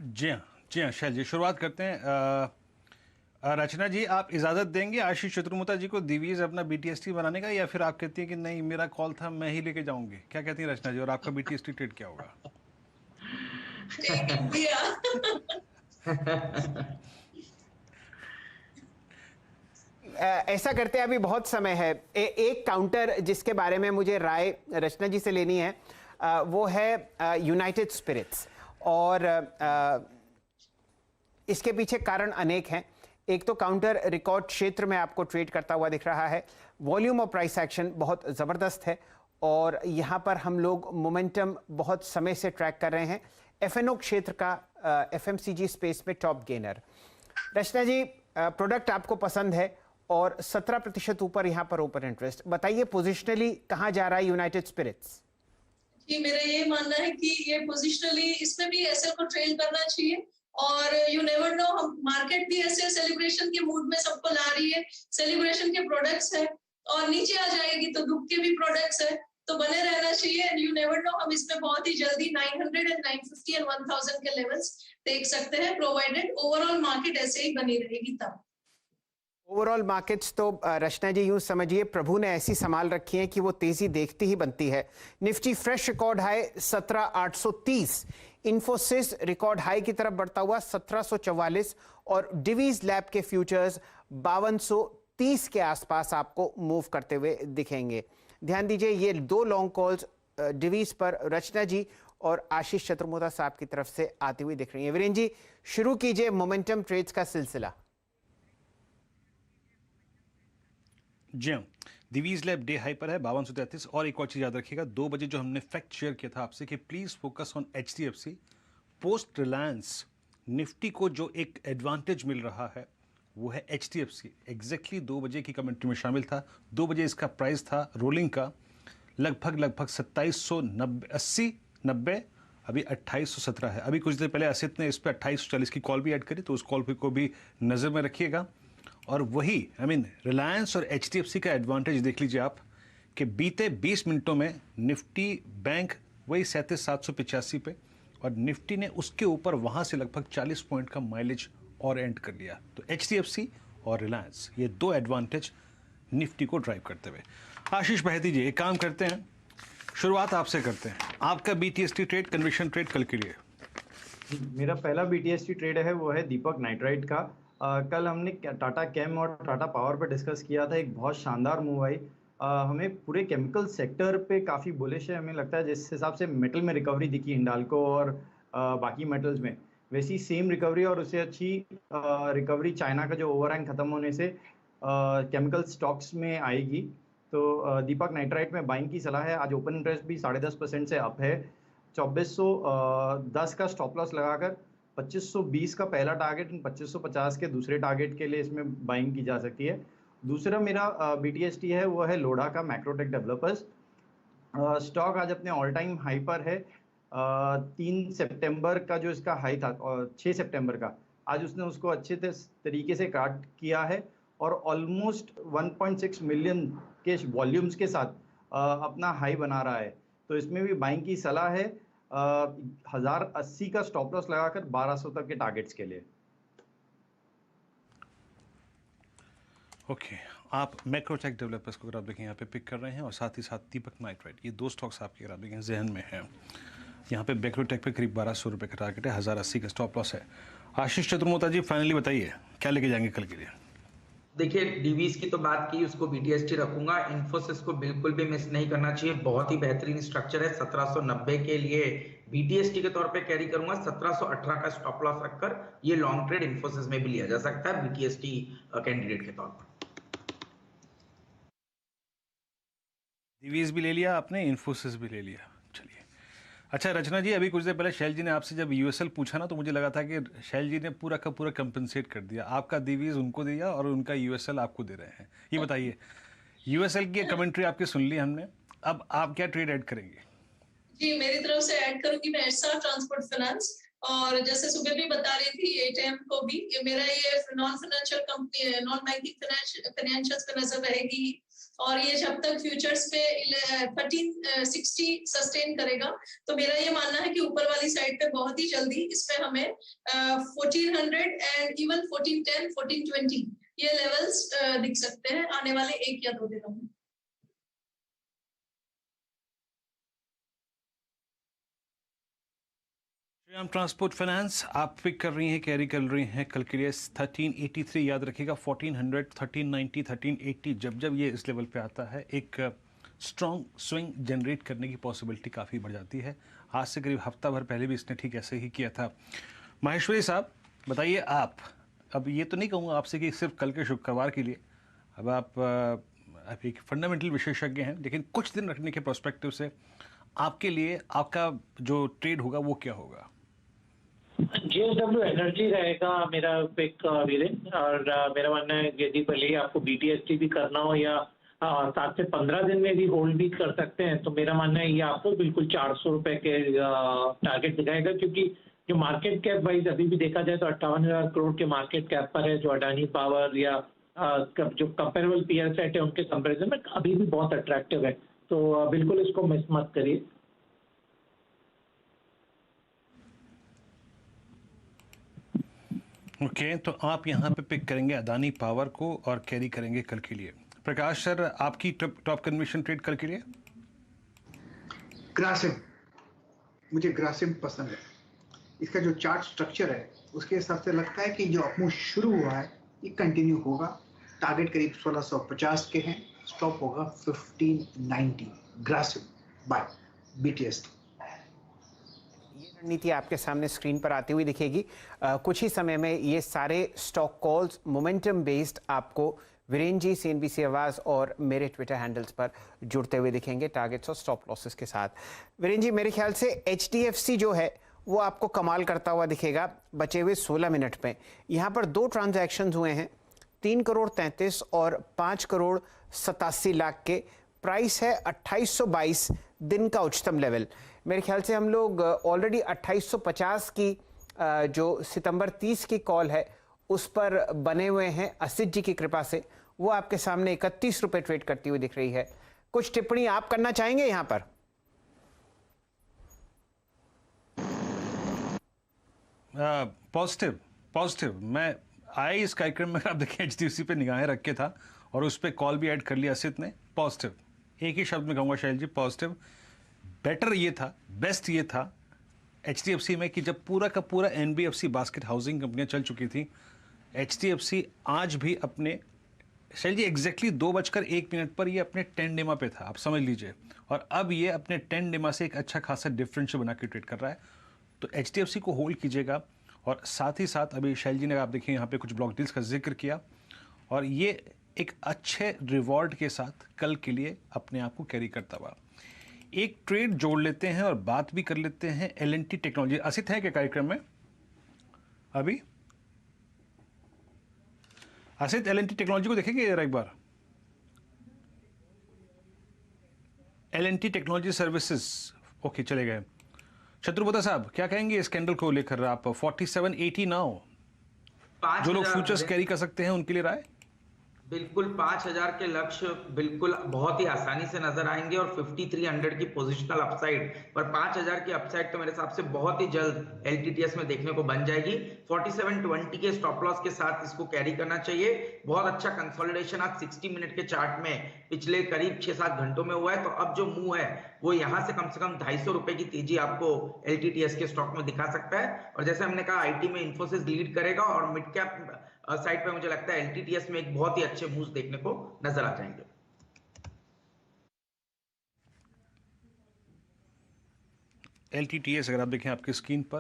जी हाँ, जी हाँ, शैल जी शुरुआत करते हैं। रचना जी, आप इजाज़त देंगे आशीष चतुर्मुता जी को दिवीज अपना बीटीएसटी बनाने का, या फिर आप कहती हैं कि नहीं मेरा कॉल था मैं ही लेके जाऊंगी? क्या कहती हैं रचना जी, और आपका बीटीएसटी ट्रेड क्या होगा? ठीक दिया। ऐसा करते हैं, अभी बहुत समय है। एक काउंटर जिसके बारे में मुझे राय रचना जी से लेनी है, वो है यूनाइटेड स्पिरिट्स। और इसके पीछे कारण अनेक हैं। एक तो काउंटर रिकॉर्ड क्षेत्र में आपको ट्रेड करता हुआ दिख रहा है, वॉल्यूम और प्राइस एक्शन बहुत ज़बरदस्त है, और यहाँ पर हम लोग मोमेंटम बहुत समय से ट्रैक कर रहे हैं। एफएनओ क्षेत्र का एफएमसीजी स्पेस में टॉप गेनर। रचना जी, प्रोडक्ट आपको पसंद है और 17% ऊपर यहाँ पर ओपन इंटरेस्ट, बताइए पोजिशनली कहाँ जा रहा है यूनाइटेड स्पिरिट्स? जी, मेरा ये मानना है कि ये पोजिशनली इसमें भी एसएल को ट्रेल करना चाहिए। और यू नेवर नो, हम मार्केट भी ऐसे सेलिब्रेशन के मूड में सबको ला रही है, सेलिब्रेशन के प्रोडक्ट्स है, और नीचे आ जाएगी तो दुख के भी प्रोडक्ट्स है, तो बने रहना चाहिए। एंड यू नेवर नो, हम इसमें बहुत ही जल्दी 900 एंड 950 एंड 1000 के लेवल्स देख सकते हैं, प्रोवाइडेड ओवरऑल मार्केट ऐसे ही बनी रहेगी तब। ओवरऑल मार्केट्स तो रचना जी यूं समझिए प्रभु ने ऐसी संभाल रखी है कि वो तेजी देखती ही बनती है। Nifty fresh record high 17,830, Infosys record high की तरफ बढ़ता हुआ 1744, और डिवीज लैब के फ्यूचर्स 5230 के आसपास आपको मूव करते हुए दिखेंगे। ध्यान दीजिए, ये दो लॉन्ग कॉल्स डिवीज पर रचना जी और आशीष चतुर्मुता साहब की तरफ से आती हुई दिख रही है। वीरेंद्र जी, शुरू कीजिए मोमेंटम ट्रेड्स का सिलसिला। जी हाँ, दिवीज लैब डे हाई पर है 5233। और एक और चीज़ याद रखिएगा, 2 बजे जो हमने फैक्ट शेयर किया था आपसे कि please focus on HDFC post Reliance, Nifty को जो एक एडवांटेज मिल रहा है वो है एचडीएफसी। एग्जैक्टली 2 बजे की कमेंट्री में शामिल था। 2 बजे इसका प्राइस था रोलिंग का लगभग 2790 80 90, अभी 2817 है। अभी कुछ देर पहले असित ने इस पर 2840 की कॉल भी ऐड करी, तो उस कॉल को भी नज़र में रखिएगा। और वही रिलायंस और एचडीएफसी का एडवांटेज देख लीजिए आप कि बीते 20 मिनटों में निफ्टी बैंक वही 37,785 पे, और निफ्टी ने उसके ऊपर वहां से लगभग 40 पॉइंट का माइलेज और एंड कर लिया। तो एचडीएफसी और रिलायंस, ये दो एडवांटेज निफ्टी को ड्राइव करते हुए। आशीष बहती जी, एक काम करते हैं, शुरुआत आपसे करते हैं। आपका बीटीएसटी ट्रेड, कन्विक्शन ट्रेड कल के लिए? मेरा पहला बीटीएसटी ट्रेड है वो है दीपक नाइट्राइट का। कल हमने टाटा केम और टाटा पावर पे डिस्कस किया था, एक बहुत शानदार मूव आई। हमें पूरे केमिकल सेक्टर पे काफ़ी बुलिश है, हमें लगता है जिस हिसाब से मेटल में रिकवरी दिखी हिंडाल्को और बाकी मेटल्स में, वैसी सेम रिकवरी और उससे अच्छी रिकवरी चाइना का जो ओवरहैंग खत्म होने से केमिकल स्टॉक्स में आएगी। तो दीपक नाइट्राइट में बाइंग की सलाह है। आज ओपन इंटरेस्ट भी 10.5% से अप है। 2410 का स्टॉप लॉस लगाकर 2520 का पहला टारगेट, 2550 के दूसरे टारगेट के लिए इसमें बाइंग की जा सकती है। दूसरा मेरा बीटीएसटी है वो है लोढ़ा का, मैक्रोटेक डेवलपर्स। स्टॉक आज अपने ऑल टाइम हाई पर है। 3 सितंबर का जो इसका हाई था और 6 सितंबर का, आज उसने उसको अच्छे तरीके से काट किया है और ऑलमोस्ट 1.6 मिलियन के वॉल्यूम्स के साथ अपना हाई बना रहा है। तो इसमें भी बाइंग की सलाह है। 1080 का स्टॉप लॉस लगाकर 1200 तक के टारगेट्स के लिए। ओके, आप मैक्रोटेक डेवलपर्स को अगर आप देखें यहाँ पे पिक कर रहे हैं, और साथ ही साथ दीपक नाइट्राइट, ये दो स्टॉक्स आपके अगर आप देखें जहन में हैं। यहाँ पे मैक्रोटेक पे करीब 1200 रुपये का टारगेट है, 1080 का स्टॉप लॉस है। आशीष चतुर्मुता जी, फाइनली बताइए क्या लेके जाएंगे कल के लिए? देखिए, डीवीज की तो बात की, उसको बीटीएसटी रखूंगा। इन्फोसिस को बिल्कुल भी मिस नहीं करना चाहिए, बहुत ही बेहतरीन स्ट्रक्चर है। 1790 के लिए बीटीएसटी के तौर पे कैरी करूंगा। 1718 का स्टॉप लॉस रखकर ये लॉन्ग ट्रेड इन्फोसिस में भी लिया जा सकता है बीटीएसटी कैंडिडेट के तौर पर। डीवीज भी ले लिया आपने, इन्फोसिस भी ले लिया, चलिए। अच्छा रचना जी, अभी कुछ देर पहले शैल जी ने आपसे जब यूएसएल पूछा ना, तो मुझे लगा था कि शैल जी ने पूरा का पूरा कंपनसेट कर दिया, आपका डीवीज उनको दिया और उनका यूएसएल आपको दे रहे हैं। ये बताइए, यूएसएल की कमेंट्री आपकी सुन ली हमने, अब आप क्या ट्रेड ऐड करेंगे? जी, मेरी तरफ से ऐड करूंगी मैं एस्सा ट्रांसपोर्ट फाइनेंस, और जैसे सुबह भी बता रही थी एटीएम को भी, मेरा ये नॉन फाइनेंशियल कंपनी है, नॉन बैंकिंग फाइनेंशियल पे नजर रहेगी। और ये जब तक फ्यूचर्स पे 1360 सस्टेन करेगा, तो मेरा ये मानना है कि ऊपर वाली साइड पे बहुत ही जल्दी इस पे हमें 1400 एंड इवन 1410, 1420 ये लेवल्स दिख सकते हैं आने वाले 1 या 2 दिनों में। श्रीराम ट्रांसपोर्ट फाइनेंस आप पिक कर रही हैं, कैरी कर रही हैं कल के लिए 1383। याद रखिएगा 1400, 1390, 1380 जब जब ये इस लेवल पे आता है एक स्ट्रॉन्ग स्विंग जनरेट करने की पॉसिबिलिटी काफ़ी बढ़ जाती है। आज से करीब हफ्ता भर पहले भी इसने ठीक ऐसे ही किया था। माहेश्वरी साहब बताइए, आप अब ये तो नहीं कहूँगा आपसे कि सिर्फ कल के शुक्रवार के लिए, अब आप एक फंडामेंटल विशेषज्ञ हैं, लेकिन कुछ दिन रखने के प्रोस्पेक्टिव से आपके लिए आपका जो ट्रेड होगा वो क्या होगा? JSW एनर्जी रहेगा मेरा पिक वीरेन, और मेरा मानना है यदि भले ही आपको BTST भी करना हो या 7 से 15 दिन में भी होल्ड भी कर सकते हैं, तो मेरा मानना है ये आपको बिल्कुल 400 रुपए के टारगेट दिखाएगा, क्योंकि जो मार्केट कैप वाइज अभी भी देखा जाए तो 58,000 करोड़ के मार्केट कैप पर है, जो अडानी पावर या जो कंपेरेबल पीयर सेट है उनके कंपेरिजन में अभी भी बहुत अट्रैक्टिव है। तो बिल्कुल इसको मिस मत करिए। ओके तो आप यहाँ पे पिक करेंगे अदानी पावर को और कैरी करेंगे कल के लिए। प्रकाश सर, आपकी टॉप कन्विक्शन ट्रेड कल के लिए? ग्रासिम, मुझे ग्रासिम पसंद है। इसका जो चार्ट स्ट्रक्चर है उसके हिसाब से लगता है कि जो अपमूव शुरू हुआ है ये कंटिन्यू होगा। टारगेट करीब 1650 के हैं, स्टॉप होगा 1590। Grasim buy BTST। ये रणनीति आपके सामने स्क्रीन पर आती हुई दिखेगी। कुछ ही समय में ये सारे स्टॉक कॉल्स मोमेंटम बेस्ड आपको वीरेन जी, CNBC आवाज़ और मेरे ट्विटर हैंडल्स पर जुड़ते हुए दिखेंगे, टारगेट्स और स्टॉप लॉसेस के साथ। वीरेन जी, मेरे ख्याल से HDFC जो है वो आपको कमाल करता हुआ दिखेगा बचे हुए 16 मिनट में। यहाँ पर 2 ट्रांजैक्शंस हुए हैं, 3 करोड़ 33 और 5 करोड़ 87 लाख के। प्राइस है 2822, दिन का उच्चतम लेवल। मेरे ख्याल से हम लोग ऑलरेडी 2850 की जो सितंबर 30 की कॉल है उस पर बने हुए हैं। असित जी की कृपा से वो आपके सामने 31 रुपए ट्रेड करती हुई दिख रही है। कुछ टिप्पणी आप करना चाहेंगे यहाँ पर? पॉजिटिव मैं आए इस कार्यक्रम में, आप देखिए HDFC पे निगाहें रख के था और उस पर कॉल भी ऐड कर लिया असित ने। पॉजिटिव, एक ही शब्द में कहूँगा शैल जी, पॉजिटिव। बेटर ये था, बेस्ट ये था HDFC में कि जब पूरा का पूरा NBFC बास्केट हाउसिंग कंपनियां चल चुकी थी, HDFC आज भी अपने, शैल जी एग्जैक्टली 2:01 पर ये अपने 10 डेमा पे था, आप समझ लीजिए, और अब ये अपने 10 डेमा से एक अच्छा खासा डिफरेंशियल बना के ट्रेड कर रहा है। तो HDFC को होल्ड कीजिएगा। और साथ ही साथ अभी शैल जी ने, आप देखिए यहाँ पे कुछ ब्लॉक डील्स का जिक्र किया, और ये एक अच्छे रिवॉर्ड के साथ कल के लिए अपने आप को कैरी करता हुआ एक ट्रेड जोड़ लेते हैं और बात भी कर लेते हैं L&T टेक्नोलॉजी। असित है क्या कार्यक्रम में अभी? असित, L&T टेक्नोलॉजी को देखेंगे जरा एक बार। L&T टेक्नोलॉजी सर्विसेज, ओके चले गए। शत्रुपता साहब क्या कहेंगे इस कैंडल को लेकर? आप 4780 नाउ, जो लोग फ्यूचर्स कैरी कर सकते हैं उनके लिए राय? बिल्कुल 5000 के लक्ष्य बिल्कुल बहुत ही आसानी से नजर आएंगे, और 5300 की पोजिशनल अपसाइड, पर 5000 की अपसाइड तो मेरे हिसाब से बहुत ही जल्द LTTS में देखने को बन जाएगी। 4720 के स्टॉप लॉस के साथ इसको कैरी करना चाहिए। बहुत अच्छा कंसोलिडेशन आज 60 मिनट के चार्ट में पिछले करीब 6-7 घंटों में हुआ है, तो अब जो मूव है वो यहाँ से कम 250 रुपए की तेजी आपको LTTS के स्टॉक में दिखा सकता है। और जैसे हमने कहा IT में इन्फोसिस लीड करेगा, और मिड कैप साइड पे मुझे लगता है LTTS में एक बहुत ही अच्छे मूव्स देखने को नजर आ जाएंगे। LTTS अगर आप देखें आपकी स्क्रीन पर,